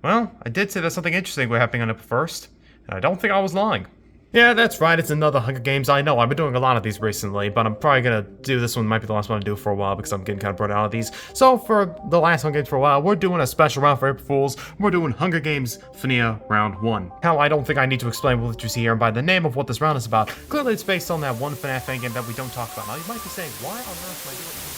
Well, I did say that something interesting was happening on it first, and I don't think I was lying. Yeah, that's right, it's another Hunger Games. I know, I've been doing a lot of these recently, but I'm probably gonna do this one, might be the last one I do for a while, because I'm getting kind of burned out of these. So, for the last Hunger Games for a while, we're doing a special round for April Fools. We're doing Hunger Games FNI Round 1. Hell, I don't think I need to explain what you see here by the name of what this round is about. Clearly, it's based on that one FNAF fan game that we don't talk about. Now, you might be saying, why on earth am I doing this?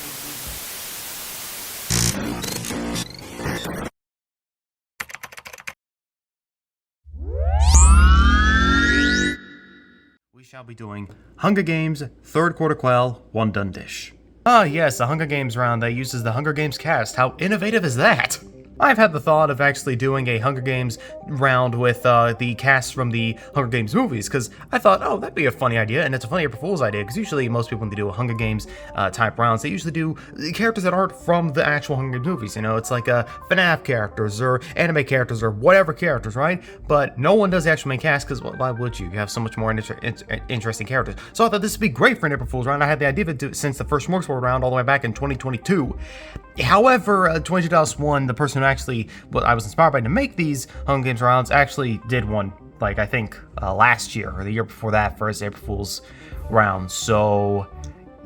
We shall be doing Hunger Games Third Quarter Quell 1 Done Dish. Ah yes, a Hunger Games round that uses the Hunger Games cast. How innovative is that? I've had the thought of actually doing a Hunger Games round with the cast from the Hunger Games movies, because I thought, oh, that'd be a funny idea, and it's a funny April Fool's idea, because usually most people, when they do a Hunger Games type rounds, they usually do characters that aren't from the actual Hunger Games movies, you know, it's like FNAF characters, or anime characters, or whatever characters, right? But no one does the actual main cast, because why would you? You have so much more interesting characters. So I thought this would be great for an April Fool's round. I had the idea of it since the first Smorgasbord round all the way back in 2022. However, 2021, the person who actually, I was inspired by to make these Hunger Games rounds actually did one, like, I think last year or the year before that for his April Fool's round. So,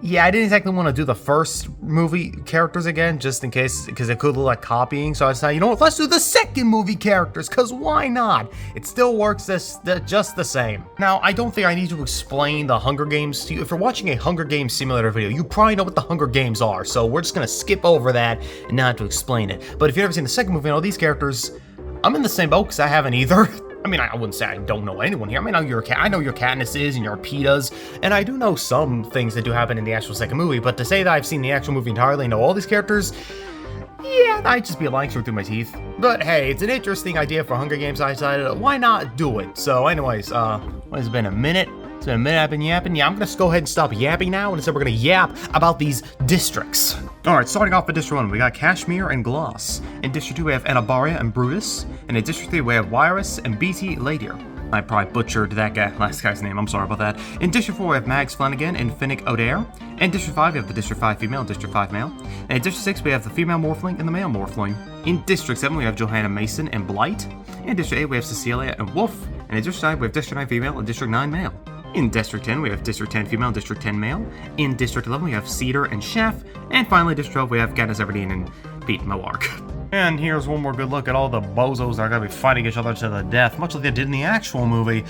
yeah, I didn't exactly want to do the first movie characters again, just in case, because it could look like copying. So I decided, you know what, let's do the second movie characters, because why not? It still works just the same. Now, I don't think I need to explain the Hunger Games to you. If you're watching a Hunger Games simulator video, you probably know what the Hunger Games are, so we're just going to skip over that and not to explain it. But if you've never seen the second movie and all these characters, I'm in the same boat, because I haven't either. I mean, I wouldn't say I don't know anyone here. I mean, I know your Katnisses and your Pitas, and I do know some things that do happen in the actual second movie, but to say that I've seen the actual movie entirely and know all these characters, yeah, I'd just be lying through my teeth. But hey, it's an interesting idea for Hunger Games, I decided, why not do it? So anyways, it's been a minute. It's been a minute I've been yapping. Yeah, I'm gonna go ahead and stop yapping now, and instead we're gonna yap about these districts. Alright, starting off with District 1, we got Kashmir and Gloss. In District 2, we have Anabaria and Brutus. And in District 3, we have Wirus and BT Ladir. I probably butchered that last guy's name, I'm sorry about that. In District 4, we have Mags Flanagan and Finnick O'Dare. In District 5, we have the District 5 female and District 5 male. And in District 6, we have the female Morphling and the male Morphling. In District 7, we have Johanna Mason and Blight. In District 8, we have Cecilia and Wolf. And in District 9, we have District 9 female and District 9 male. In District 10, we have District 10 female and District 10 male. In District 11, we have Cedar and Chef. And finally, District 12, we have Katniss Everdeen and Pete Malark. And here's one more good look at all the bozos that are going to be fighting each other to the death, much like they did in the actual movie.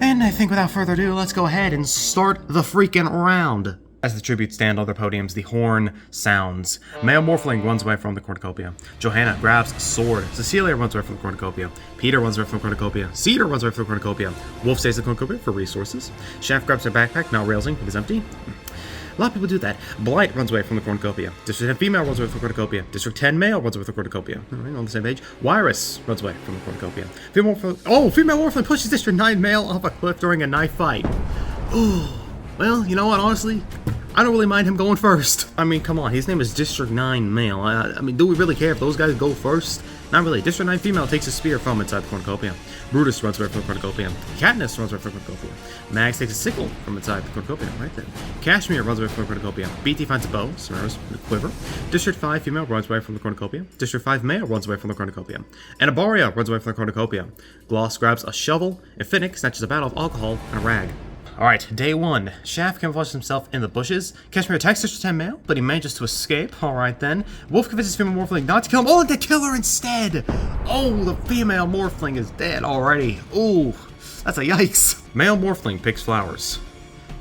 And I think without further ado, let's go ahead and start the freaking round. As the tributes stand on their podiums, the horn sounds. Male Morphling runs away from the cornucopia. Johanna grabs a sword. Cecilia runs away from the cornucopia. Peter runs away from the cornucopia. Cedar runs away from the cornucopia. Wolf stays in the cornucopia for resources. Chef grabs her backpack, now realizing it is empty. A lot of people do that. Blight runs away from the cornucopia. District 10 female runs away from the cornucopia. District 10 male runs away from the cornucopia. Alright, on the same page. Wirus runs away from the cornucopia. Female Morphling pushes District 9 male off a cliff during a knife fight. Ooh. Well, you know what, honestly, I don't really mind him going first. I mean, come on, his name is District 9 male. I mean, do we really care if those guys go first? Not really. District 9 female takes a spear from inside the cornucopia. Brutus runs away from the cornucopia. Katniss runs away from the cornucopia. Mags takes a sickle from inside the cornucopia, right then. Kashmir runs away from the cornucopia. BT finds a bow, Samaras with a quiver. District 5 female runs away from the cornucopia. District 5 male runs away from the cornucopia. Anabaria runs away from the cornucopia. Gloss grabs a shovel, and Finnick snatches a bottle of alcohol and a rag. Alright, day 1. Shaft camouflages himself in the bushes. Kashmir attacks District 10 male, but he manages to escape. Alright then. Wolf convinces female Morphling not to kill him. Oh, and to kill her instead! Oh, the female Morphling is dead already. Ooh, that's a yikes. Male Morphling picks flowers.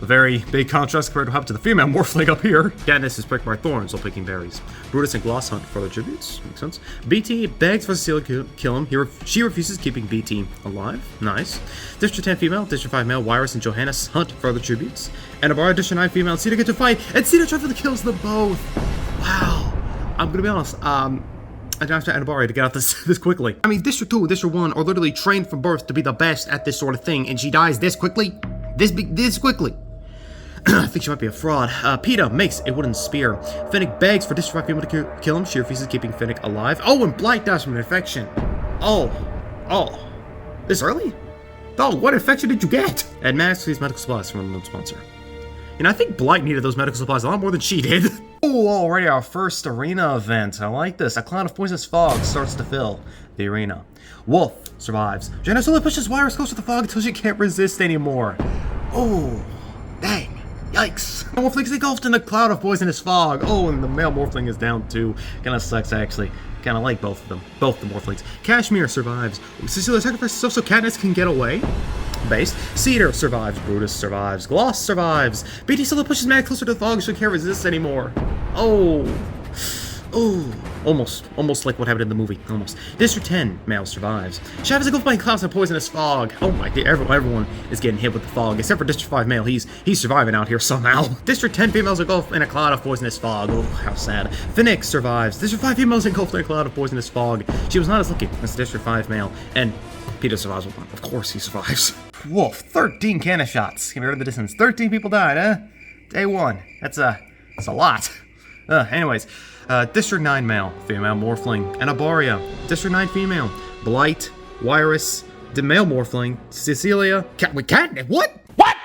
A very big contrast compared to what happened to the female Morphling up here. Katniss is pricked by thorns while picking berries. Brutus and Gloss hunt for their tributes. Makes sense. BT begs for Cecilia to kill him. She refuses, keeping BT alive. Nice. District 10 female, District 5 male, Wirus and Johanna hunt for their tributes. Anabaria, District 9 female, and Cedar get to fight, and Cedar tries for the kills of them both. Wow. I'm gonna be honest, I don't have to Anabaria to get out this quickly. I mean, District 2 and District 1 are literally trained from birth to be the best at this sort of thing, and she dies this quickly? This quickly. I think she might be a fraud. PETA makes a wooden spear. Finnick begs for District 5 people to kill him. She refuses, keeping Finnick alive. Oh, and Blight dies from an infection. Oh. This early? Oh, what infection did you get? And Max receives medical supplies from an unknown sponsor. And I think Blight needed those medical supplies a lot more than she did. Oh, already our first arena event. I like this. A cloud of poisonous fog starts to fill the arena. Wolf survives. Jenna slowly pushes Virus close to the fog until she can't resist anymore. Oh, dang. Yikes. The Morphling's engulfed in a cloud of poisonous fog. Oh, and the male Morphling is down too. Kinda sucks, actually. Kinda like both of them. Both the Morphlings. Cashmere survives. Cecilia sacrifices so Katniss can get away. Based. Cedar survives. Brutus survives. Gloss survives. BT slowly pushes Mad closer to the fog so she can't resist anymore. Oh. Oh. Almost like what happened in the movie. Almost. District 10 male survives. Shav is engulfed by clouds of poisonous fog. Oh my god, everyone is getting hit with the fog, except for District 5 male. He's surviving out here somehow. District 10 females engulfed in a cloud of poisonous fog. Oh, how sad. Phoenix survives. District 5 females engulfed in a cloud of poisonous fog. She was not as lucky as District 5 male. And Peter survives with one. Of course he survives. Wolf, 13 cannon shots. Compared to the distance. 13 people died, huh? Day 1. That's a lot. Anyways. District 9 male, female Morphling, and Abaria. District 9 female, Blight, Wirus, the male Morphling, Cecilia, Catnip, what? What?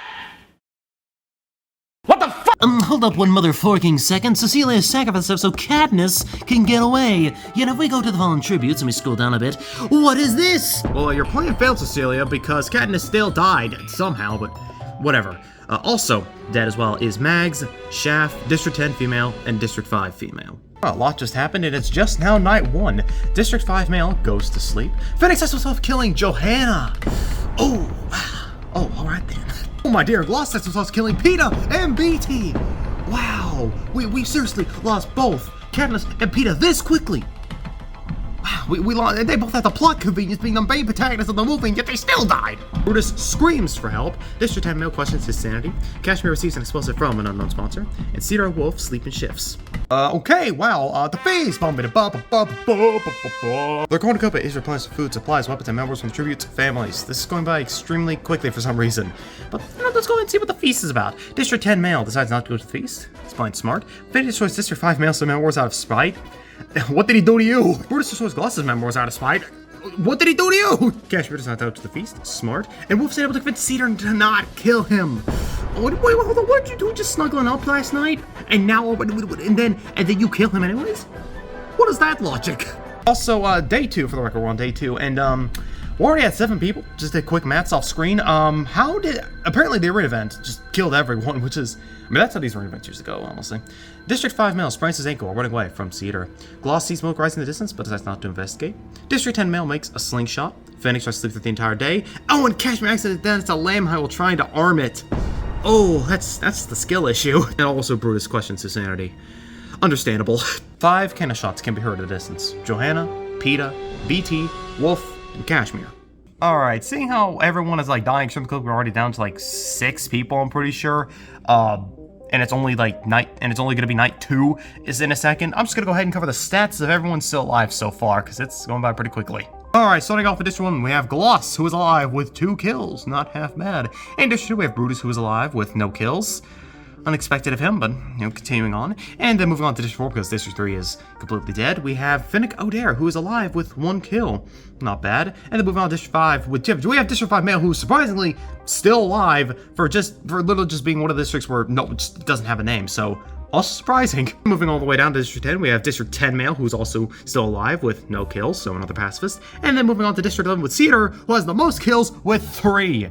What the fuck? Hold up one motherforking second. Cecilia sacrificed herself so Katniss can get away. Yet if we go to the fallen tributes, let me scroll down a bit. What is this? Well, your plan failed, Cecilia, because Katniss still died somehow, but whatever. Also dead as well is Mags, Shaft, District 10 female, and District 5 female. A lot just happened, and it's just now night 1. District 5 male goes to sleep. Phoenix has himself killing Johanna. Oh, alright then. Oh my dear, Gloss has himself killing Peeta and BT. Wow, we seriously lost both Katniss and Peeta this quickly. Wow, we lost. They both had the plot convenience being the main protagonists of the movie, and yet they still died. Brutus screams for help. District 10 male questions his sanity. Cashmere receives an explosive from an unknown sponsor, and Cedar and Wolf sleep in shifts. Okay, wow, the face! They're going to Copa is replenished food, supplies, weapons, and members from tribute to families. This is going by extremely quickly for some reason. But let's go and see what the feast is about. District 10 male decides not to go to the feast. He's playing smart. Fate destroys District 5 male, so male wars out of spite. What did he do to you? Brutus destroys Gloss's members out of spite. What did he do to you? Cashmere does not go to the feast. Smart. And Wolf's able to convince Cedar to not kill him. Wait, hold on. What did you do? Just snuggling up last night? And now, and then you kill him anyways? What is that logic? Also, day 2 for the record. We're on day 2, and we already had 7 people. Just did quick maths off screen. Apparently the arena event just killed everyone, which is, I mean, that's how these arena events used to go, honestly. District 5 male sprains his ankle while running away from Cedar. Gloss sees smoke rising in the distance, but decides not to investigate. District 10 male makes a slingshot. Phoenix tries to sleep through the entire day. Oh, and Cashmere accidentally dents a lamb hide while trying to arm it. Oh, that's the skill issue. And also Brutus questions his sanity. Understandable. 5 cannon shots can be heard at a distance. Johanna, Peeta, BT, Wolf, and Cashmere. Alright, seeing how everyone is like dying from the clip, we're already down to like 6 people, I'm pretty sure. And it's only like gonna be night 2 is in a second. I'm just gonna go ahead and cover the stats of everyone still alive so far, because it's going by pretty quickly. Alright, starting off with District 1, we have Gloss, who is alive with 2 kills. Not half bad. In District 2, we have Brutus, who is alive with no kills. Unexpected of him, but, continuing on. And then moving on to District 4, because District 3 is completely dead, we have Finnick O'Dare, who is alive with 1 kill. Not bad. And then moving on to District 5 with Jim. We have District 5 male, who's surprisingly still alive for literally just being one of the districts where it just doesn't have a name, so also surprising. Moving all the way down to District 10, we have District 10 male, who's also still alive with no kills, so another pacifist. And then moving on to District 11 with Cedar, who has the most kills with 3.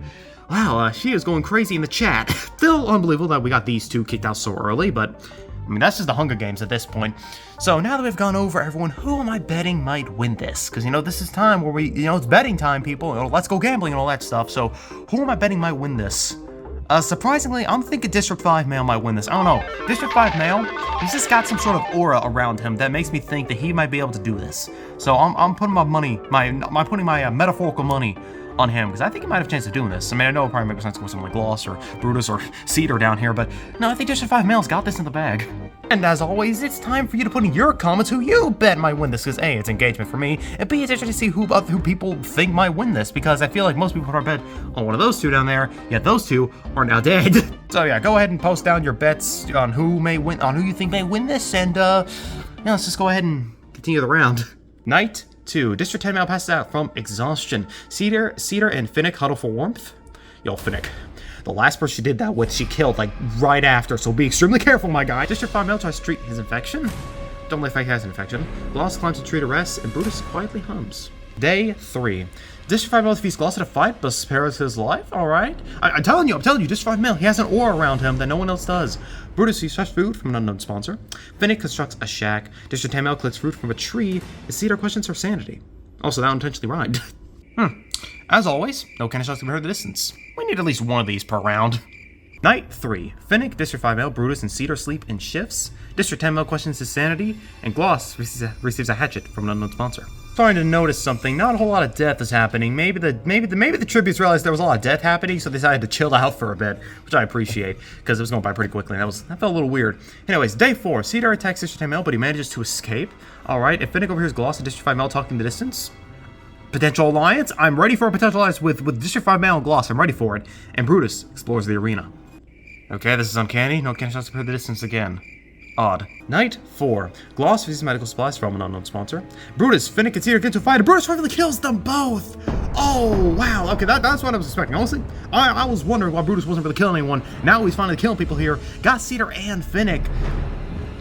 Wow, she is going crazy in the chat. Still unbelievable that we got these 2 kicked out so early, but I mean, that's just the Hunger Games at this point. So now that we've gone over everyone, who am I betting might win this? Because, this is time where we, it's betting time, people. Let's go gambling and all that stuff. So who am I betting might win this? Surprisingly, I'm thinking District 5 male might win this. I don't know. District 5 male, he's just got some sort of aura around him that makes me think that he might be able to do this. So I'm putting my money, putting my metaphorical money on him, because I think he might have a chance of doing this. I mean, I know it probably makes sense to go with someone like Gloss or Brutus or Cedar down here, but no, I think District 5 male's got this in the bag. And as always, it's time for you to put in your comments who you bet might win this, because A, it's engagement for me, and B, it's interesting to see who people think might win this, because I feel like most people put our bet on one of those 2 down there, yet those 2 are now dead. So yeah, go ahead and post down your bets on who may win, on who you think may win this, and let's just go ahead and continue the round. Night 2. District 10 male passes out from exhaustion. Cedar and Finnick huddle for warmth. Yo, Finnick. The last person she did that with, she killed, like, right after, so be extremely careful, my guy. District 5 male tries to treat his infection. Don't let Fake has an infection. Gloss climbs a tree to rest, and Brutus quietly hums. Day 3. District 5 male defeats Gloss in a fight, but spares his life? Alright. I'm telling you, District 5 male, he has an aura around him that no one else does. Brutus sees fresh food from an unknown sponsor. Finnick constructs a shack. District 10 male collects fruit from a tree. Cedar questions her sanity. Also, that intentionally rhymed. As always, no cannon shots can be heard in the distance. We need at least one of these per round. Night 3. Finnick, District 5 male, Brutus, and Cedar sleep in shifts. District 10 male questions his sanity, and Gloss receives a hatchet from an unknown sponsor. Starting to notice something. Not a whole lot of death is happening. Maybe the tributes realized there was a lot of death happening, so they decided to chill out for a bit, which I appreciate because it was going by pretty quickly. And that felt a little weird. Anyways, day 4. Cedar attacks District 10 male, but he manages to escape. All right. If Finnick overhears Gloss and District 5 male talking in the distance, potential alliance. I'm ready for a potential alliance with District 5 male and Gloss. I'm ready for it. And Brutus explores the arena. Okay, this is uncanny. No cannon shots can be heard in the distance again. Odd. Night 4. Gloss receives medical supplies from an unknown sponsor. Brutus, Finnick, and Cedar get into a fight, and Brutus finally kills them both! Oh, wow. Okay, that's what I was expecting. Honestly, I was wondering why Brutus wasn't really killing anyone. Now he's finally killing people here. Got Cedar and Finnick.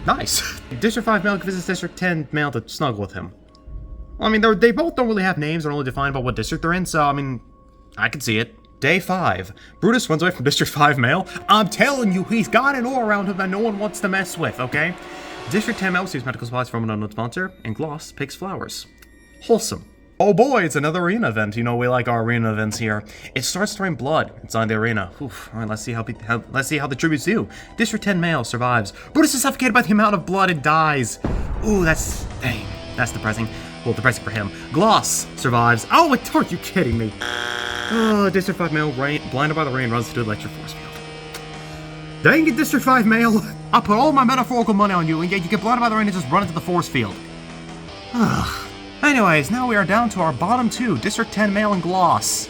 Nice. District 5 male visits District 10 male to snuggle with him. I mean, they both don't really have names. They're only defined by what district they're in, so, I mean, I can see it. Day 5. Brutus runs away from District 5 male. I'm telling you, he's got an aura around him that no one wants to mess with, okay? District 10 male receives medical supplies from an unknown sponsor, and Gloss picks flowers. Wholesome. Oh boy, it's another arena event. You know, we like our arena events here. It starts to rain blood inside the arena. Oof. All right, let's see how the tributes do. District 10 male survives. Brutus is suffocated by the amount of blood and dies. Ooh, that's depressing. Well, depressing for him. Gloss survives. Oh, are you kidding me? District 5 male, blinded by the rain, runs through the electric force field. Dang it, District 5 male! I put all my metaphorical money on you, and yet you get blinded by the rain and just run into the force field. Anyways, now we are down to our bottom 2, District 10 male and Gloss.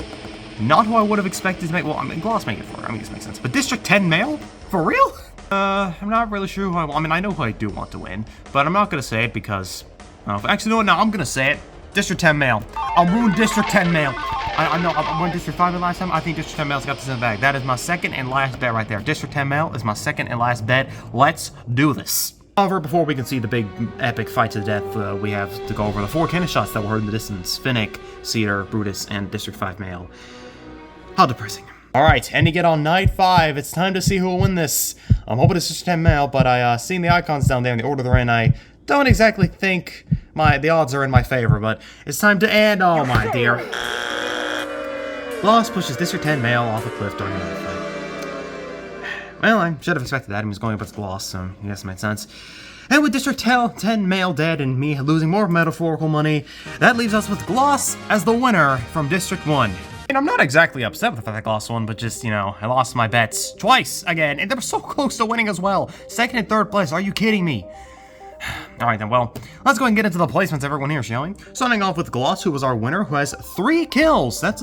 Not who I would have expected to make. Well, I mean, Gloss make it for it. I mean, this makes sense. But District 10 male? For real? I'm not really sure who I mean, I know who I do want to win, but I'm not gonna say it because. Actually, no, I'm gonna say it. District 10 male. I'll ruin District 10 male. I know I won District 5 last time. I think District 10 male's got this in the bag. That is my second and last bet right there. District 10 male is my second and last bet. Let's do this. However, before we can see the big epic fight to the death, we have to go over the 4 cannon shots that were heard in the distance. Finnick, Cedar, Brutus, and District 5 male. How depressing. Alright, and to get on night 5, it's time to see who will win this. I'm hoping it's District 10 male, but I seen the icons down there in the order they're in. I don't exactly think the odds are in my favor, but it's time to end. Oh my dear. Gloss pushes District 10 male off a cliff during another fight. Well, I should have expected that. He was going up with Gloss, so I guess it made sense. And with District 10 male dead and me losing more metaphorical money, that leaves us with Gloss as the winner from District 1. And I'm not exactly upset with the fact that I lost one, but just, you know, I lost my bets twice again, and they were so close to winning as well. 2nd and 3rd place, are you kidding me? Alright then, well, let's go ahead and get into the placements, everyone here, shall we? Starting off with Gloss, who was our winner, who has 3 kills. That's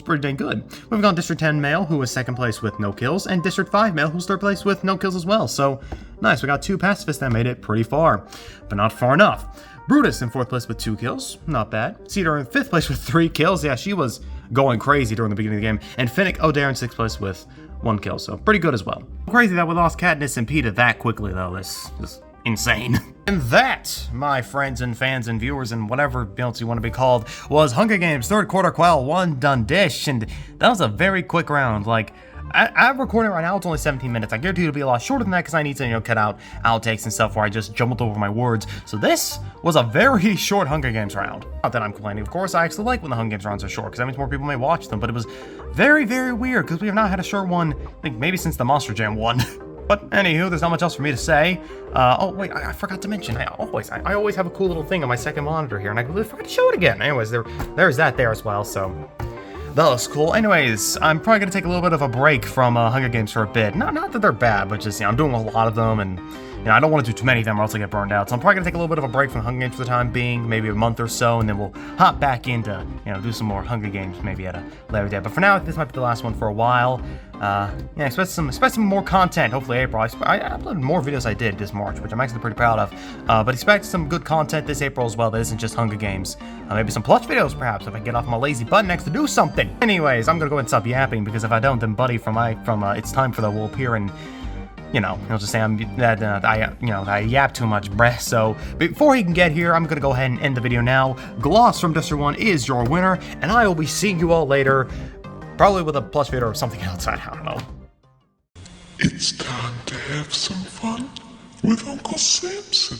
pretty dang good. We've got District 10 male, who was 2nd place with no kills, and District 5 male, who's 3rd place with no kills as well. So, nice, we got 2 pacifists that made it pretty far, but not far enough. Brutus in 4th place with 2 kills, not bad. Cedar in 5th place with 3 kills, yeah, she was going crazy during the beginning of the game. And Finnick O'Dare in 6th place with 1 kill, so pretty good as well. Crazy that we lost Katniss and Peeta that quickly, though. This is insane. And that, my friends and fans and viewers and whatever else you want to be called, was Hunger Games 3rd Quarter Quell 1 done dish. And that was a very quick round. Like, I'm recording right now, it's only 17 minutes. I guarantee it'll be a lot shorter than that because I need to, you know, cut out outtakes and stuff where I just jumbled over my words. So this was a very short Hunger Games round. Not that I'm complaining, of course. I actually like when the Hunger Games rounds are short because that means more people may watch them. But it was very, very weird because we have not had a short one, I think maybe since the Monster Jam one. But anywho, there's not much else for me to say. Oh wait, I forgot to mention. I always have a cool little thing on my second monitor here, and I completely forgot to show it again. Anyways, there's that there as well. So that was cool. Anyways, I'm probably gonna take a little bit of a break from Hunger Games for a bit. Not that they're bad, but just, you know, I'm doing a lot of them, and I don't want to do too many of them or else I get burned out. So I'm probably going to take a little bit of a break from Hunger Games for the time being, maybe a month or so, and then we'll hop back into, do some more Hunger Games maybe at a later date. But for now, this might be the last one for a while. Expect some more content, hopefully April. I uploaded more videos I did this March, which I'm actually pretty proud of. But expect some good content this April as well that isn't just Hunger Games. Maybe some plush videos, perhaps, if I get off my lazy butt next to do something. Anyways, I'm gonna go ahead and stop yapping, because if I don't, then Buddy from It's Time for the will appear and, he'll just say I yap too much, bruh. So before he can get here, I'm gonna go ahead and end the video now. Gloss from Duster 1 is your winner, and I will be seeing you all later. Probably with a plush video or something else, I don't know. It's time to have some fun with Uncle Samson.